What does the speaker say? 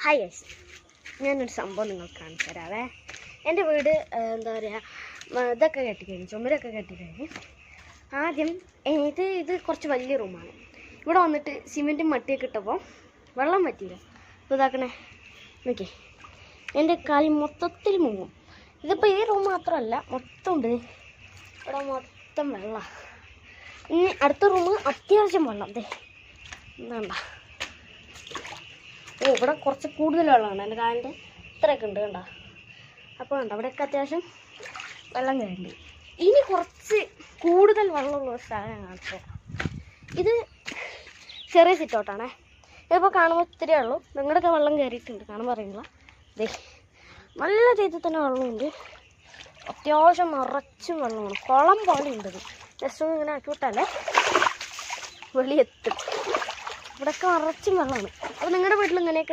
Hi guys, ഞാനൊരു സംഭവം നിങ്ങൾക്ക് കാണിച്ചു തരാവേ. എൻ്റെ വീട് എന്താ പറയുക, ഇതൊക്കെ കെട്ടിക്കഴിഞ്ഞു, ചുമരൊക്കെ കെട്ടിക്കഴിഞ്ഞ്. ആദ്യം ഇത് കുറച്ച് വലിയ റൂമാണ്. ഇവിടെ വന്നിട്ട് സിമെൻറ്റും മട്ടിയൊക്കെ ഇട്ടപ്പോൾ വെള്ളം പറ്റിയില്ല. അപ്പോൾ ഇതാക്കണേ നോക്കി, എൻ്റെ കാലി മൊത്തത്തിൽ മുങ്ങും. ഇതിപ്പോൾ ഈ റൂം മാത്രമല്ല, മൊത്തം ഉണ്ട്. ഇവിടെ മൊത്തം വെള്ളം. ഇനി അടുത്ത റൂം അത്യാവശ്യം വെള്ളം. അതെ എന്താ, ഇവിടെ കുറച്ച് കൂടുതൽ വെള്ളമാണ്. എൻ്റെ കാലിൻ്റെ ഇത്രയൊക്കെ ഉണ്ട് കണ്ടോ. അപ്പോൾ കണ്ടോ, ഇവിടെയൊക്കെ അത്യാവശ്യം വെള്ളം കയറി. ഇനി കുറച്ച് കൂടുതൽ വെള്ളമുള്ള ഒരു സ്ഥലം കാണിച്ചോ. ഇത് ചെറിയ സിറ്റൗട്ടാണേ. ഇതിപ്പോൾ കാണുമ്പോൾ ഇത്രയേ ഉള്ളൂ. നിങ്ങളുടെയൊക്കെ വെള്ളം കയറിയിട്ടുണ്ട്, കാണുമ്പോൾ അറിയില്ല. ദേ നല്ല രീതിയിൽ തന്നെ വെള്ളമുണ്ട്. അത്യാവശ്യം നിറച്ചും വെള്ളമാണ്. കുളം പോലെ ഉണ്ടത്. ജസ്റ്റ് ഇങ്ങനെ ആക്കി വിട്ടാലേ വെളിയെത്തും. ഇവിടെയൊക്കെ നിറച്ചും വെള്ളമാണ്. അപ്പോൾ നിങ്ങളുടെ വീട്ടിൽ ഇങ്ങനെയൊക്കെ